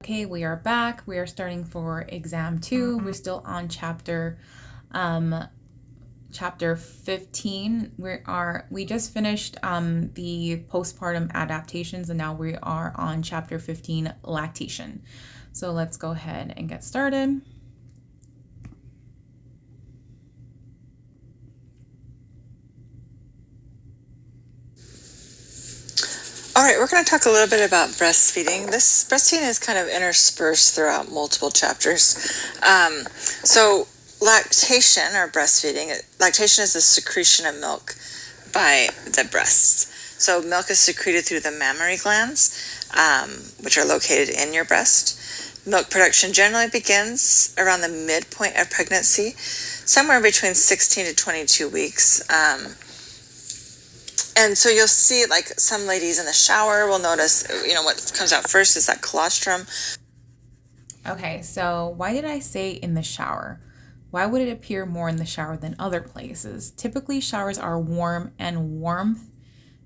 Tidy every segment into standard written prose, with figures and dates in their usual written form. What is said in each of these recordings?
Okay, we are back. We are starting for exam 2. We're still on chapter 15. We just finished the postpartum adaptations, and now we are on chapter 15, lactation. So let's go ahead and get started. All right, we're going to talk a little bit about breastfeeding. This breastfeeding is kind of interspersed throughout multiple chapters. So lactation or breastfeeding, lactation is the secretion of milk by the breasts. So milk is secreted through the mammary glands, which are located in your breast. Milk production generally begins around the midpoint of pregnancy, somewhere between 16 to 22 weeks. And so you'll see, like, some ladies in the shower will notice, what comes out first is that colostrum. Okay, so why did I say in the shower? Why would it appear more in the shower than other places? Typically, showers are warm, and warmth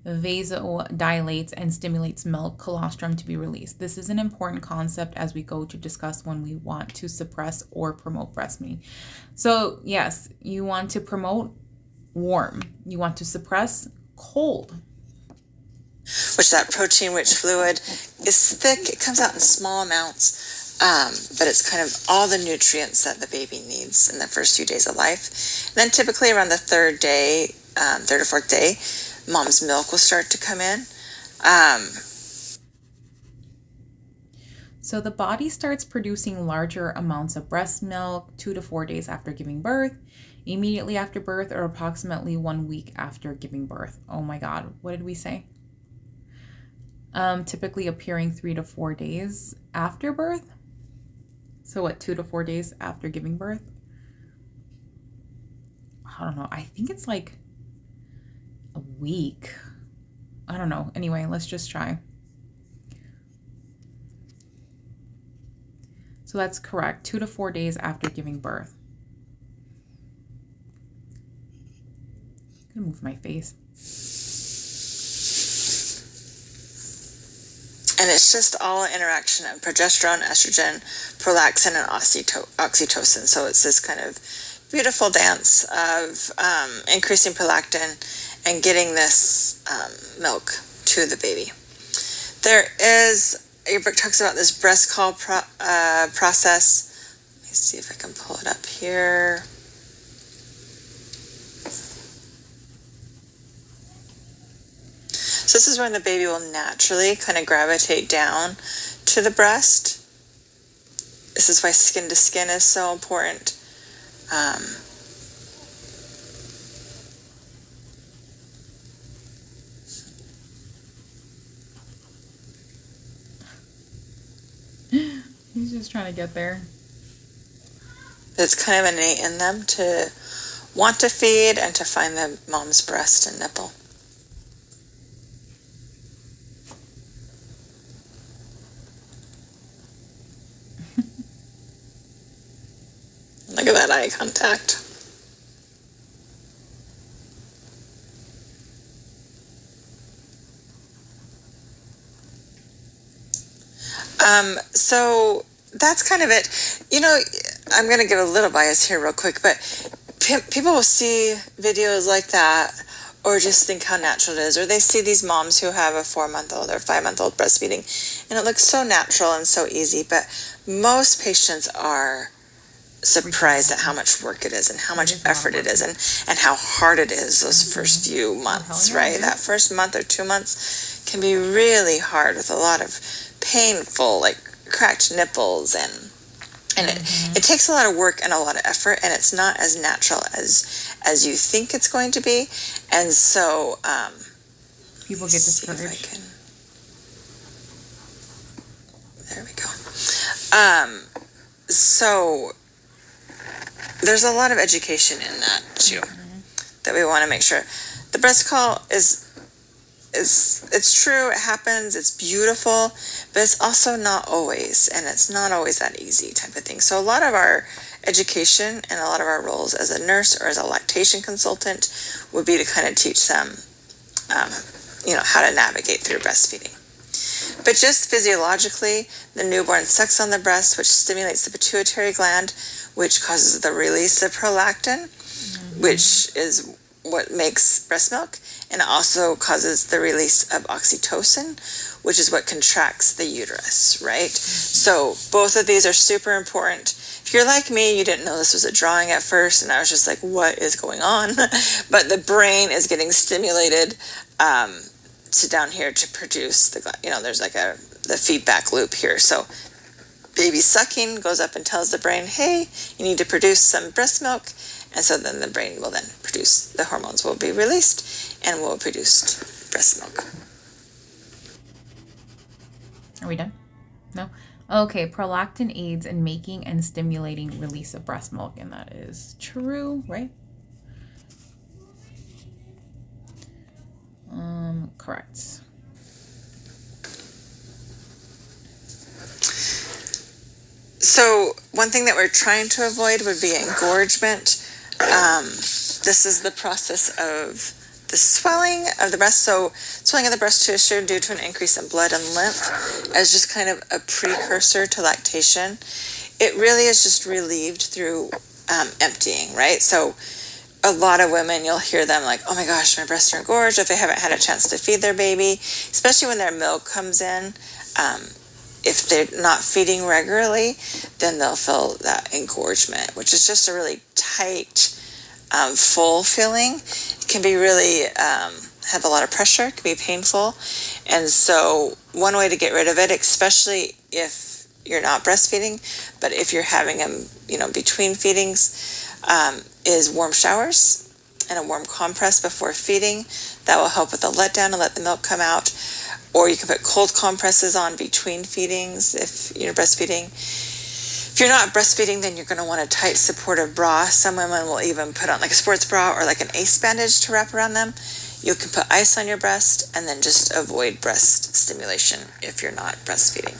vasodilates and stimulates milk colostrum to be released. This is an important concept as we go to discuss when we want to suppress or promote breastfeeding. So yes, you want to promote warm. You want to suppress cold. Which that protein-rich fluid is thick. It comes out in small amounts, but it's kind of all the nutrients that the baby needs in the first few days of life. And then typically around the third or fourth day, mom's milk will start to come in. So the body starts producing larger amounts of breast milk 2 to 4 days after giving birth, immediately after birth, or approximately 1 week after giving birth. Oh my God, what did we say? Typically appearing 3 to 4 days after birth. So what, 2 to 4 days after giving birth? I don't know. I think it's like a week. I don't know. Anyway, let's just try. So that's correct. 2 to 4 days after giving birth. I'm gonna move my face. And it's just all interaction of progesterone, estrogen, prolactin, and oxytocin. So it's this kind of beautiful dance of increasing prolactin and getting this milk to the baby. Your book talks about this breast call process. Let me see if I can pull it up here. So this is when the baby will naturally kind of gravitate down to the breast. This is why skin to skin is so important. He's just trying to get there. It's kind of innate in them to want to feed and to find the mom's breast and nipple. Look at that eye contact. So that's kind of it. I'm going to give a little bias here real quick, but people will see videos like that or just think how natural it is, or they see these moms who have a 4-month-old or 5-month-old breastfeeding, and it looks so natural and so easy, but most patients are surprised at how much work it is and how much effort it is and how hard it is those first few months, right? That first month or 2 months can be really hard with a lot of painful, like cracked nipples, and it takes a lot of work and a lot of effort, and it's not as natural as you think it's going to be. And so people get discouraged. There we go. So there's a lot of education in that too, that we want to make sure. The breast call it's true, it happens, it's beautiful, but it's also not always, and it's not always that easy type of thing. So a lot of our education and a lot of our roles as a nurse or as a lactation consultant would be to kind of teach them, how to navigate through breastfeeding. But just physiologically, the newborn sucks on the breast, which stimulates the pituitary gland, which causes the release of prolactin, which is what makes breast milk, and also causes the release of oxytocin, which is what contracts the uterus, right? So both of these are super important. If you're like me, you didn't know this was a drawing at first, and I was just like, what is going on? But the brain is getting stimulated to down here to produce the, there's like the feedback loop here. So baby sucking goes up and tells the brain, hey, you need to produce some breast milk. And so then the brain will then produce, the hormones will be released and will produce breast milk. Are we done? No? Okay, prolactin aids in making and stimulating release of breast milk, and that is true, right? Correct. So one thing that we're trying to avoid would be engorgement. This is the process of the swelling of the breast. So swelling of the breast tissue due to an increase in blood and lymph as just kind of a precursor to lactation. It really is just relieved through emptying, right? So a lot of women, you'll hear them like, oh my gosh, my breasts are engorged if they haven't had a chance to feed their baby, especially when their milk comes in. If they're not feeding regularly, then they'll feel that engorgement, which is just a really tight, full feeling. It can be really have a lot of pressure, it can be painful. And so one way to get rid of it, especially if you're not breastfeeding, but if you're having them, between feedings, is warm showers and a warm compress before feeding. That will help with the letdown and let the milk come out. Or you can put cold compresses on between feedings if you're breastfeeding. If you're not breastfeeding, then you're going to want a tight supportive bra. Some women will even put on like a sports bra or like an ACE bandage to wrap around them. You can put ice on your breast and then just avoid breast stimulation if you're not breastfeeding.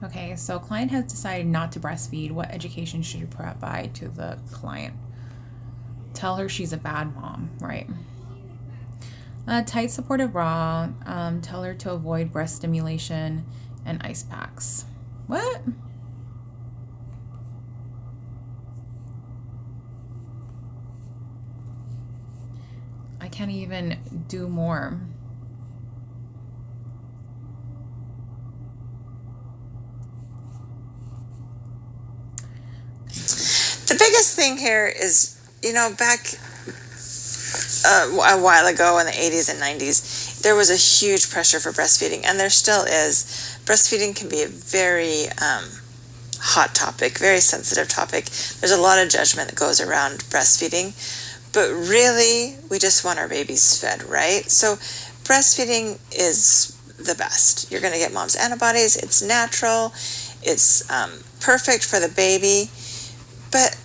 Okay, so client has decided not to breastfeed. What education should you provide to the client? Tell her she's a bad mom, right? Tight supportive bra. Tell her to avoid breast stimulation and ice packs. What? I can't even do more. The biggest thing here is, back a while ago in the 80s and 90s, there was a huge pressure for breastfeeding, and there still is. Breastfeeding can be a very hot topic, very sensitive topic. There's a lot of judgment that goes around breastfeeding, but really, we just want our babies fed, right? So breastfeeding is the best. You're going to get mom's antibodies. It's natural. It's perfect for the baby, but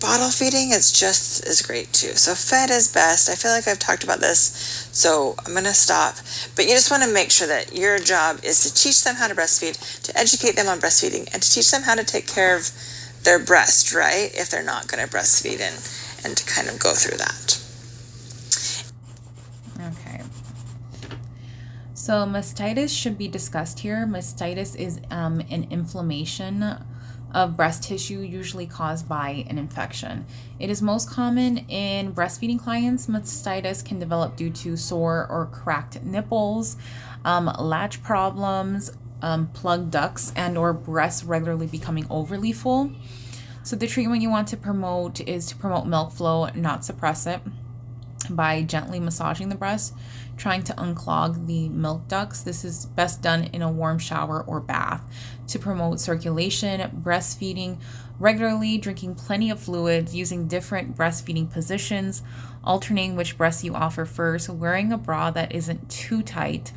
bottle feeding is just as great too. So fed is best. I feel like I've talked about this, so I'm going to stop. But you just want to make sure that your job is to teach them how to breastfeed, to educate them on breastfeeding, and to teach them how to take care of their breast, right? If they're not going to breastfeed, and to kind of go through that. Okay. So mastitis should be discussed here. Mastitis is an inflammation of breast tissue, usually caused by an infection. It is most common in breastfeeding clients. Mastitis can develop due to sore or cracked nipples, latch problems, plugged ducts, and or breasts regularly becoming overly full. So the treatment you want to promote is to promote milk flow, not suppress it, by gently massaging the breast, trying to unclog the milk ducts. This is best done in a warm shower or bath to promote circulation, breastfeeding regularly, drinking plenty of fluids, using different breastfeeding positions, alternating which breast you offer first, wearing a bra that isn't too tight,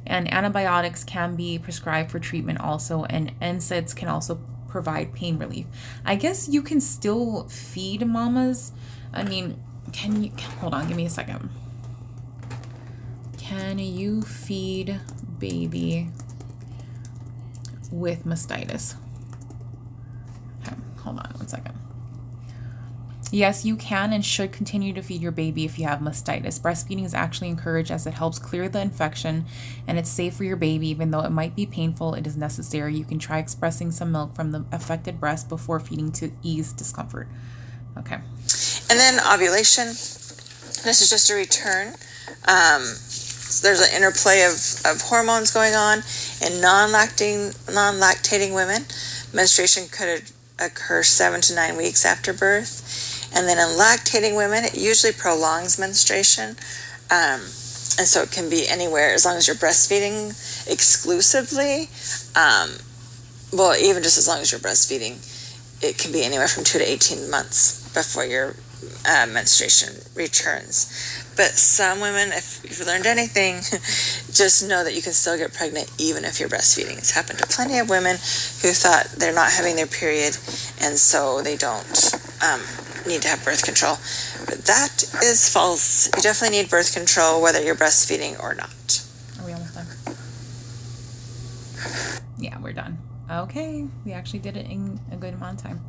and antibiotics can be prescribed for treatment also, and NSAIDs can also provide pain relief. I guess you can still feed mamas. I mean, can you, hold on, give me a second. Can you feed baby with mastitis? Okay, hold on one second. Yes, you can and should continue to feed your baby if you have mastitis. Breastfeeding is actually encouraged as it helps clear the infection and it's safe for your baby. Even though it might be painful, it is necessary. You can try expressing some milk from the affected breast before feeding to ease discomfort. Okay. And then ovulation. This is just a return. So there's an interplay of hormones going on in non-lactating women. Menstruation could occur 7 to 9 weeks after birth. And then in lactating women, it usually prolongs menstruation. And so it can be anywhere as long as you're breastfeeding exclusively. Well, even just as long as you're breastfeeding, it can be anywhere from 2 to 18 months before your menstruation returns. But some women, if you've learned anything, just know that you can still get pregnant even if you're breastfeeding. It's happened to plenty of women who thought they're not having their period, and so they don't need to have birth control. But that is false. You definitely need birth control whether you're breastfeeding or not. Are we almost done? Yeah, we're done. Okay, we actually did it in a good amount of time.